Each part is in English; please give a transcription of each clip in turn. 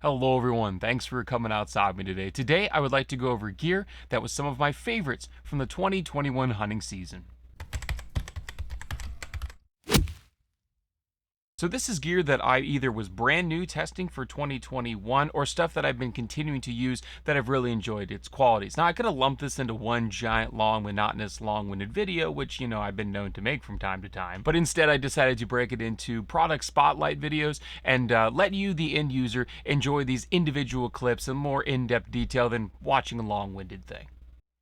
Hello everyone, thanks for coming outside with me today. Today I would like to go over gear that was some of my favorites from the 2021 hunting season. So this is gear that I either was brand new testing for 2021 or stuff that I've been continuing to use that I've really enjoyed its qualities. Now I could have lumped this into one giant, long, monotonous, long-winded video, which, I've been known to make from time to time. But instead I decided to break it into product spotlight videos and let you, the end user, enjoy these individual clips in more in-depth detail than watching a long-winded thing.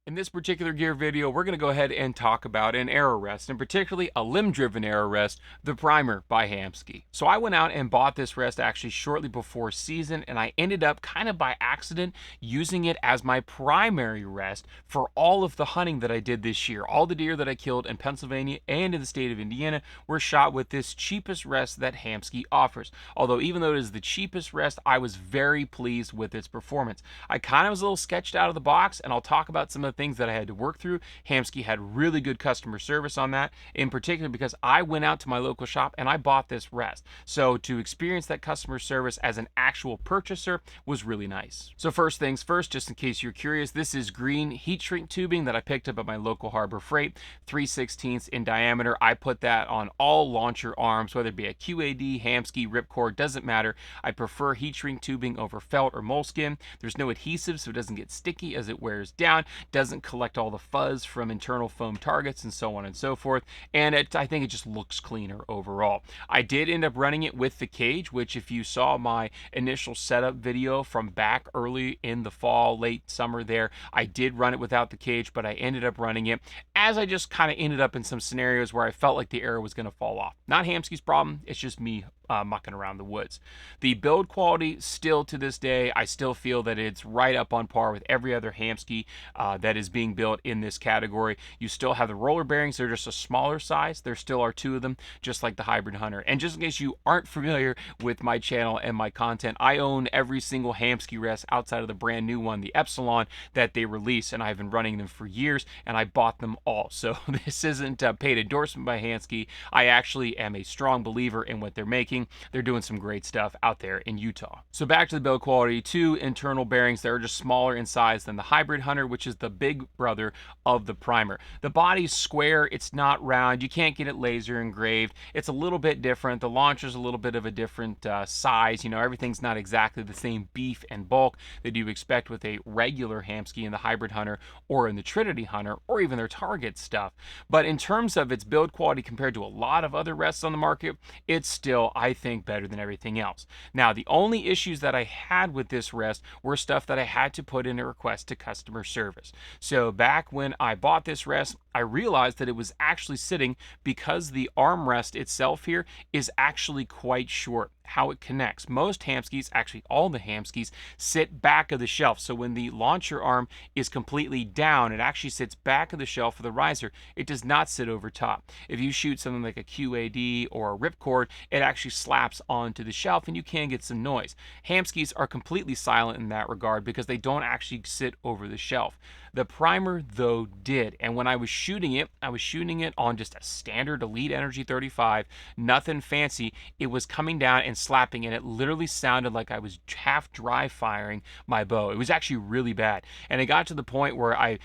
In this particular gear video, we're going to go ahead and talk about an arrow rest, and particularly a limb-driven arrow rest, the Primer by Hamskea. So I went out and bought this rest actually shortly before season, and I ended up kind of by accident using it as my primary rest for all of the hunting that I did this year. All the deer that I killed in Pennsylvania and in the state of Indiana were shot with this cheapest rest that Hamskea offers. Although even though it is the cheapest rest, I was very pleased with its performance. I kind of was a little sketched out of the box, and I'll talk about some of the things that I had to work through. Hamskea had really good customer service on that, in particular because I went out to my local shop and I bought this rest. So to experience that customer service as an actual purchaser was really nice. So first things first, just in case you're curious, this is green heat shrink tubing that I picked up at my local Harbor Freight, 3/16 in diameter. I put that on all launcher arms, whether it be a QAD, Hamskea, Ripcord, doesn't matter. I prefer heat shrink tubing over felt or moleskin. There's no adhesive, so it doesn't get sticky as it wears down, doesn't collect all the fuzz from internal foam targets and so on and so forth, and I think it just looks cleaner overall. I did end up running it with the cage, which if you saw my initial setup video from back early in the fall, late summer there, I did run it without the cage, but I ended up running it as I just kind of ended up in some scenarios where I felt like the arrow was going to fall off. Not Hamskea's problem, it's just me mucking around the woods. The build quality, still to this day, I still feel that it's right up on par with every other Hamskea that is being built in this category. You still have the roller bearings, they're just a smaller size. There still are two of them, just like the Hybrid Hunter. And just in case you aren't familiar with my channel and my content, I own every single Hamskea rest outside of the brand new one, the Epsilon, that they release, and I've been running them for years, and I bought them all. So this isn't a paid endorsement by Hamskea. I actually am a strong believer in what they're making. They're doing some great stuff out there in Utah. So back to the build quality, two internal bearings that are just smaller in size than the Hybrid Hunter, which is the big brother of the Primer. The body's square, it's not round, you can't get it laser engraved. It's a little bit different. The launcher's a little bit of a different size. Everything's not exactly the same beef and bulk that you expect with a regular Hamskea in the Hybrid Hunter or in the Trinity Hunter or even their Target stuff. But in terms of its build quality compared to a lot of other rests on the market, it's still, I think, better than everything else. Now, the only issues that I had with this rest were stuff that I had to put in a request to customer service. So back when I bought this rest, I realized that it was actually sitting, because the armrest itself here is actually quite short. How it connects. Most Hamskeas, actually all the Hamskeas, sit back of the shelf. So when the launcher arm is completely down, it actually sits back of the shelf for the riser. It does not sit over top. If you shoot something like a QAD or a Ripcord, it actually slaps onto the shelf and you can get some noise. Hamskeas are completely silent in that regard because they don't actually sit over the shelf. The Primer, though, did. And when I was shooting it on just a standard Elite Energy 35, nothing fancy. It was coming down and slapping, and it literally sounded like I was half dry firing my bow. It was actually really bad. And it got to the point where I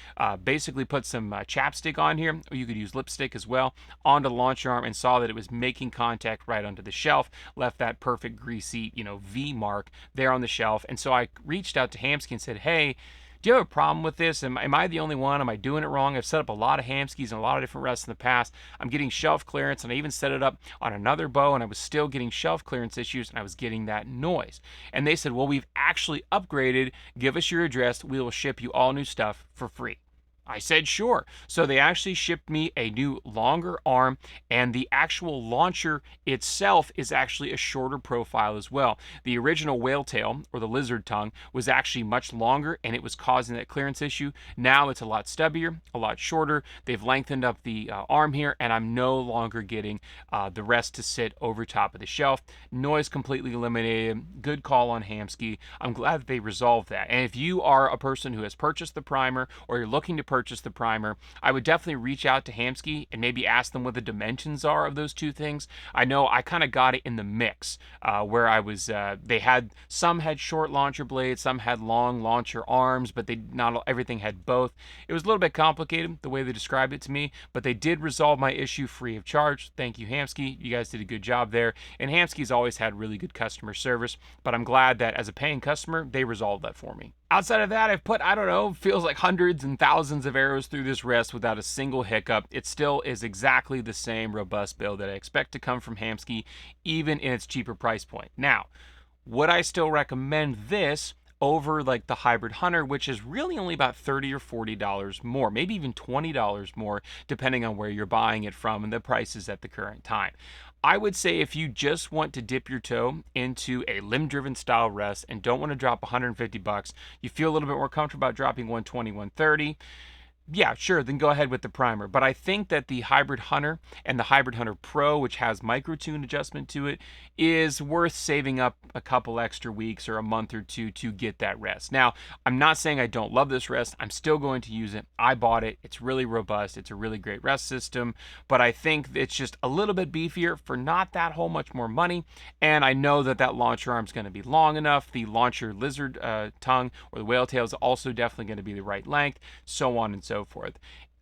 basically put some chapstick on here, or you could use lipstick as well, onto the launcher arm and saw that it was making contact right onto the shelf, left that perfect greasy, V mark there on the shelf. And so I reached out to Hamskea and said, hey, do you have a problem with this? Am I the only one? Am I doing it wrong? I've set up a lot of Hamskeas and a lot of different rests in the past. I'm getting shelf clearance, and I even set it up on another bow, and I was still getting shelf clearance issues, and I was getting that noise. And they said, well, we've actually upgraded. Give us your address. We will ship you all new stuff for free. I said sure. So they actually shipped me a new longer arm, and the actual launcher itself is actually a shorter profile as well. The original whale tail, or the lizard tongue, was actually much longer, and it was causing that clearance issue. Now it's a lot stubbier, a lot shorter. They've lengthened up the arm here, and I'm no longer getting the rest to sit over top of the shelf. Noise completely eliminated. Good call on Hamskea. I'm glad that they resolved that. And if you are a person who has purchased the Primer, or you're looking to purchase the primer, I would definitely reach out to Hamskea and maybe ask them what the dimensions are of those two things. I know I kind of got it in the mix, where I was, some had short launcher blades, some had long launcher arms, but not everything had both. It was a little bit complicated the way they described it to me, but they did resolve my issue free of charge. Thank you, Hamskea. You guys did a good job there. And Hamskea's always had really good customer service, but I'm glad that as a paying customer, they resolved that for me. Outside of that, I've put, I don't know, feels like hundreds and thousands of arrows through this wrist without a single hiccup. It still is exactly the same robust build that I expect to come from Hamskea, even in its cheaper price point. Now, would I still recommend this over like the Hybrid Hunter, which is really only about $30 or $40 more, maybe even $20 more, depending on where you're buying it from and the prices at the current time? I would say if you just want to dip your toe into a limb-driven style rest and don't want to drop 150 bucks, you feel a little bit more comfortable about dropping 120, 130, yeah, sure, then go ahead with the primer. But I think that the Hybrid Hunter and the Hybrid Hunter Pro, which has micro-tune adjustment to it, is worth saving up a couple extra weeks or a month or two to get that rest. Now, I'm not saying I don't love this rest. I'm still going to use it. I bought it. It's really robust. It's a really great rest system, but I think it's just a little bit beefier for not that whole much more money. And I know that that launcher arm is going to be long enough. The launcher lizard tongue or the whale tail is also definitely going to be the right length, so on and so forth.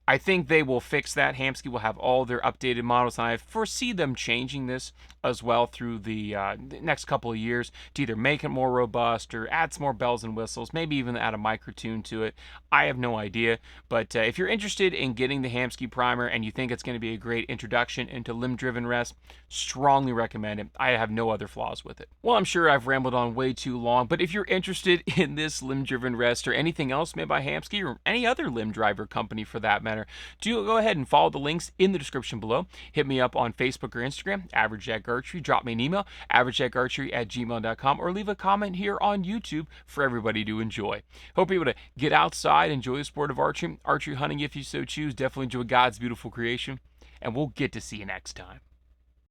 I think they will fix that. Hamskea will have all their updated models, and I foresee them changing this as well through the next couple of years to either make it more robust or add some more bells and whistles, maybe even add a micro tune to it. I have no idea, but if you're interested in getting the Hamskea primer and you think it's going to be a great introduction into limb-driven rest, strongly recommend it. I have no other flaws with it. Well, I'm sure I've rambled on way too long, but if you're interested in this limb-driven rest or anything else made by Hamskea or any other limb driver company for that matter, do go ahead and follow the links in the description below. Hit me up on Facebook or Instagram, AverageJackArchery. Drop me an email, averageJackArchery@gmail.com, or leave a comment here on YouTube for everybody to enjoy. Hope you're able to get outside, enjoy the sport of archery hunting if you so choose. Definitely enjoy God's beautiful creation, and we'll get to see you next time.